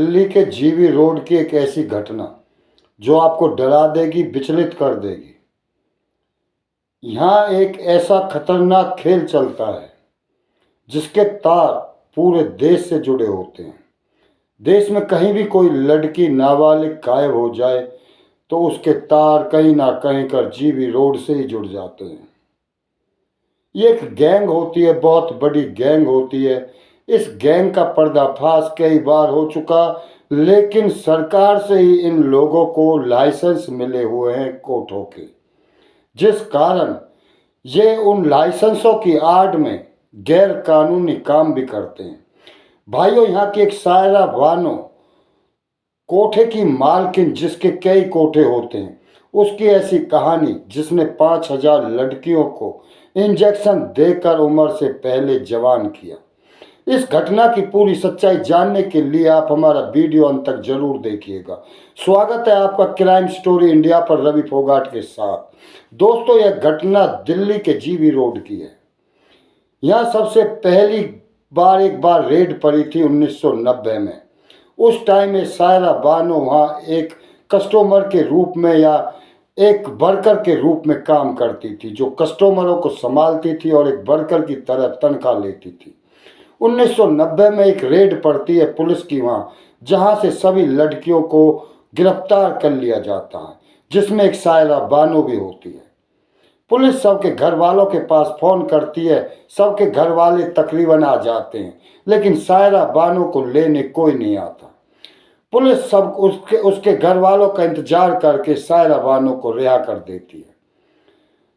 दिल्ली के GB road की एक ऐसी घटना जो आपको डरा देगी, विचलित कर देगी। यहाँ एक ऐसा खतरनाक खेल चलता है जिसके तार पूरे देश से जुड़े होते हैं। देश में कहीं भी कोई लड़की नाबालिग गायब हो जाए तो उसके तार कहीं ना कहीं कर जीबी रोड से ही जुड़ जाते हैं। ये एक गैंग होती है, बहुत बड़ी गैंग होती है। इस गैंग का पर्दाफाश कई बार हो चुका, लेकिन सरकार से ही इन लोगों को लाइसेंस मिले हुए हैं कोर्टों के, जिस कारण ये उन लाइसेंसों की आड़ में गैर कानूनी काम भी करते हैं। भाइयों, यहाँ की एक सायरा बानो कोठे की मालकिन, जिसके कई कोठे होते हैं, उसकी ऐसी कहानी जिसने 5,000 लड़कियों को इंजेक्शन देकर उम्र से पहले जवान किया। इस घटना की पूरी सच्चाई जानने के लिए आप हमारा वीडियो अंत तक जरूर देखिएगा। स्वागत है आपका क्राइम स्टोरी इंडिया पर रवि फोगाट के साथ। दोस्तों, यह घटना दिल्ली के जीबी रोड की है। यहाँ सबसे पहली बार एक बार रेड पड़ी थी 1990 में। उस टाइम में सायरा बानो वहाँ एक कस्टमर के रूप में या एक वर्कर के रूप में काम करती थी, जो कस्टमरों को संभालती थी और एक वर्कर की तरह तनख्वाह लेती थी। 1990 में एक रेड पड़ती है पुलिस की वहाँ, जहाँ से सभी लड़कियों को गिरफ्तार कर लिया जाता है, जिसमें एक सायरा बानो भी होती है। पुलिस सबके घर वालों के पास फोन करती है, सबके घर वाले तकरीबन आ जाते हैं, लेकिन सायरा बानो को लेने कोई नहीं आता। पुलिस सब उसके घर वालों का इंतजार करके सायरा बानो को रिहा कर देती है।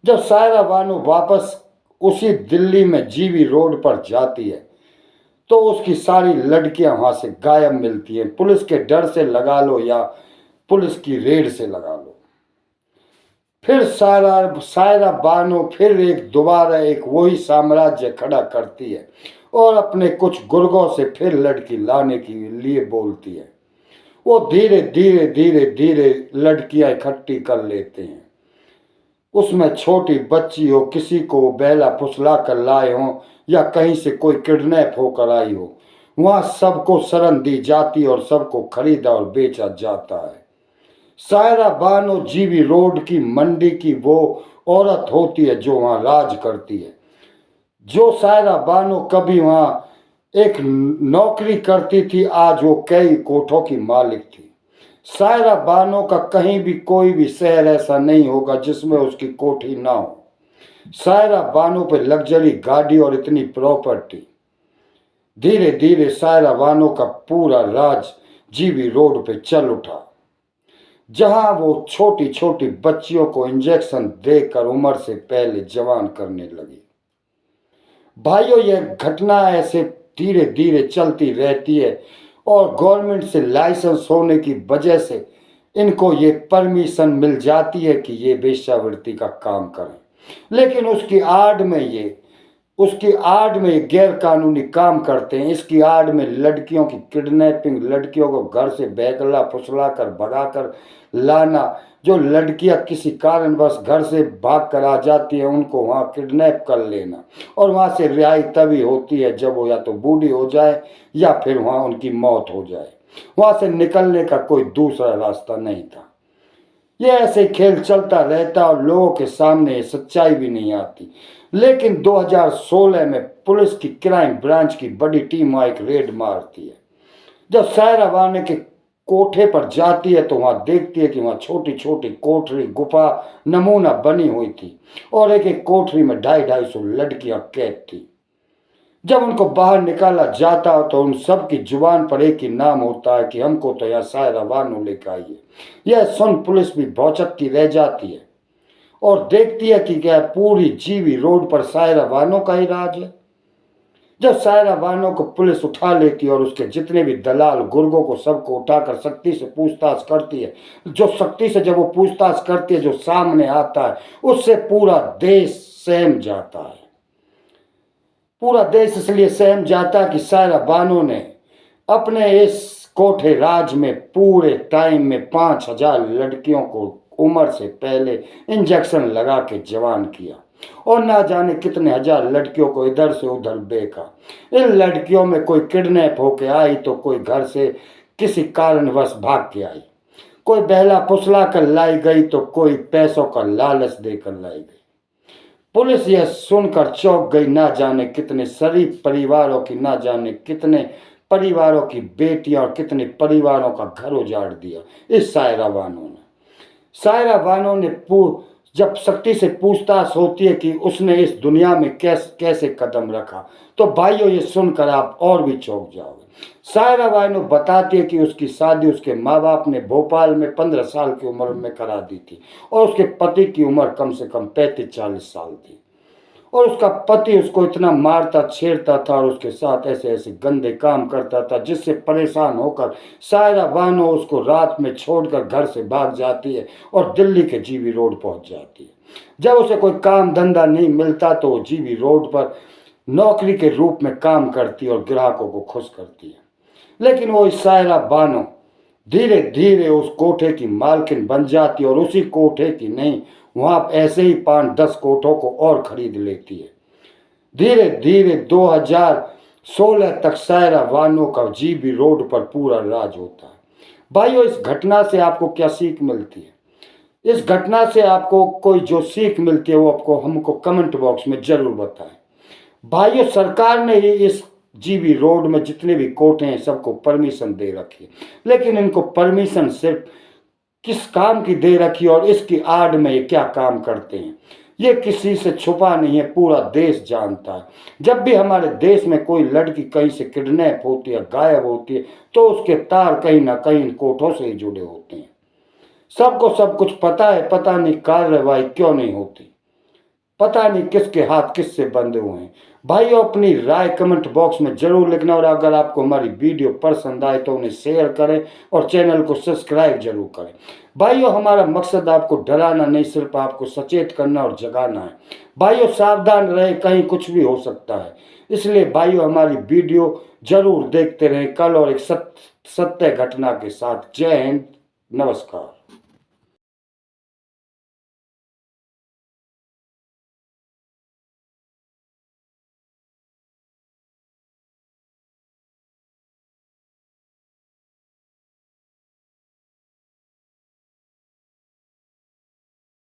जब सायरा बानो वापस उसी दिल्ली में जीबी रोड पर जाती है तो उसकी सारी लड़कियां वहां से गायब मिलती हैं, पुलिस के डर से लगा लो या पुलिस की रेड से लगा लो। फिर सायरा बानो फिर दोबारा एक वही साम्राज्य खड़ा करती है और अपने कुछ गुर्गों से फिर लड़की लाने के लिए बोलती है। वो धीरे धीरे धीरे धीरे लड़कियां इकट्ठी कर लेते हैं। उसमें छोटी बच्ची हो, किसी को वो बहला फुसला कर लाए हों या कहीं से कोई किडनैप होकर आई हो, वहां सबको शरण दी जाती और सबको खरीदा और बेचा जाता है। सायरा बानो जीबी रोड की मंडी की वो औरत होती है जो वहां राज करती है। जो सायरा बानो कभी वहां एक नौकरी करती थी, आज वो कई कोठों की मालिक थी। सायरा बानो का कहीं भी कोई भी शहर ऐसा नहीं होगा जिसमें उसकी कोठी ना हो। सायरा बानो पे लग्जरी गाड़ी और इतनी प्रॉपर्टी। धीरे धीरे सायरा बानो का पूरा राज जीबी रोड पे चल उठा, जहां वो छोटी छोटी बच्चियों को इंजेक्शन देकर उम्र से पहले जवान करने लगी। भाइयों, यह घटना ऐसे धीरे धीरे चलती रहती है और गवर्नमेंट से लाइसेंस होने की वजह से इनको ये परमिशन मिल जाती है कि ये वेश्यावृत्ति का काम करें, लेकिन उसकी आड़ में गैर कानूनी काम करते हैं। इसकी आड़ में लड़कियों की किडनैपिंग, लड़कियों को घर से बहला फुसला कर भगा कर लाना, जो लड़कियां किसी कारणवश घर से भाग कर आ जाती है उनको वहां किडनैप कर लेना, और वहां से रिहाई तभी होती है जब वो या तो बूढ़ी हो जाए या फिर वहां उनकी मौत हो जाए। वहां से निकलने का कोई दूसरा रास्ता नहीं था। ये ऐसे खेल चलता रहता और लोगों के सामने सच्चाई भी नहीं आती। लेकिन 2016 में पुलिस की क्राइम ब्रांच की बड़ी टीम वहां एक रेड मारती है। जब सायरा बानो के कोठे पर जाती है तो वहां देखती है कि वहां छोटी छोटी कोठरी गुफा नमूना बनी हुई थी और एक एक कोठरी में 250-250 लड़कियां कैद थी। जब उनको बाहर निकाला जाता तो उन सब की जुबान पर एक ही नाम होता है कि हमको तो यहाँ सायरा बानो लेकर आई है। यह सुन पुलिस भी भौचक्की रह जाती है और देखती है कि क्या पूरी जीबी रोड पर सायरा बानो का ही राज है। जब सायरा बानो को पुलिस उठा लेती है और उसके जितने भी दलाल गुर्गों को सबको उठाकर सख्ती से पूछताछ करती है, जो सख्ती से जब वो पूछताछ करती है, जो सामने आता है उससे पूरा देश सहम जाता है। पूरा देश इसलिए सहम जाता है कि सायरा बानो ने अपने इस कोठे राज में पूरे टाइम में 5,000 लड़कियों को उम्र से पहले इंजेक्शन लगा के जवान किया और ना जाने कितने हजार लड़कियों को इधर से उधर बेचा। इन लड़कियों में कोई किडनैप होके आई तो कोई घर से किसी कारणवश भाग के आई। कोई बहला फुसला कर लाई गई तो कोई पैसों का लालच देकर लाई गई। पुलिस यह सुनकर चौंक गई। ना जाने कितने शरीफ परिवारों की, ना जाने कितने परिवारों की बेटियां और कितने परिवारों का घर उजाड़ दिया इस सायरा बानो ने। सायरा बानो ने जब शक्ति से पूछताछ होती है कि उसने इस दुनिया में कैसे कदम रखा, तो भाइयों ये सुनकर आप और भी चौंक जाओगे। सायरा बानो बताती है कि उसकी शादी उसके माँ बाप ने भोपाल में 15 साल की उम्र में करा दी थी और उसके पति की उम्र कम से कम 35-40 साल थी। और उसका पति उसको इतना मारता छेड़ता था और उसके साथ ऐसे ऐसे गंदे काम करता था जिससे परेशान होकर सायरा बानो उसको रात में छोड़कर घर से भाग जाती है और दिल्ली के जीबी रोड पहुंच जाती है। जब उसे कोई काम धंधा नहीं मिलता तो वो जीबी रोड पर नौकरी के रूप में काम करती है और ग्राहकों को खुश करती है। लेकिन वो सायरा बानो धीरे धीरे उस कोठे की मालकिन बन जाती है और उसी कोठे की नहीं, वहां ऐसे ही 5-10 कोठों को और खरीद लेती है। धीरे धीरे 2016 तक सायरा बानो का जीबी रोड पर पूरा राज होता है। भाइयों इस घटना से आपको क्या सीख मिलती है? इस घटना से आपको कोई जो सीख मिलती है वो आपको हमको कमेंट बॉक्स में जरूर बताएं। भाइयों सरकार ने ही इस जीबी रोड में जितने भी कोठे हैं सबको परमिशन दे रखी है, लेकिन इनको परमिशन सिर्फ किस काम की दे रखी और इसकी आड़ में ये क्या काम करते हैं ये किसी से छुपा नहीं है, पूरा देश जानता है। जब भी हमारे देश में कोई लड़की कहीं से किडनैप होती है, गायब होती है, तो उसके तार कहीं ना कहीं इन कोठों से ही जुड़े होते हैं। सबको सब कुछ पता है, पता नहीं कार्रवाई क्यों नहीं होती, पता नहीं किसके हाथ किससे बंधे हुए हैं। भाइयों अपनी राय कमेंट बॉक्स में जरूर लिखना और अगर आपको हमारी वीडियो पसंद आए तो उन्हें शेयर करें और चैनल को सब्सक्राइब जरूर करें। भाइयों हमारा मकसद आपको डराना नहीं, सिर्फ आपको सचेत करना और जगाना है। भाइयों सावधान रहे, कहीं कुछ भी हो सकता है, इसलिए भाइयों हमारी वीडियो जरूर देखते रहें। कल और एक सत्य घटना के साथ। जय हिंद, नमस्कार।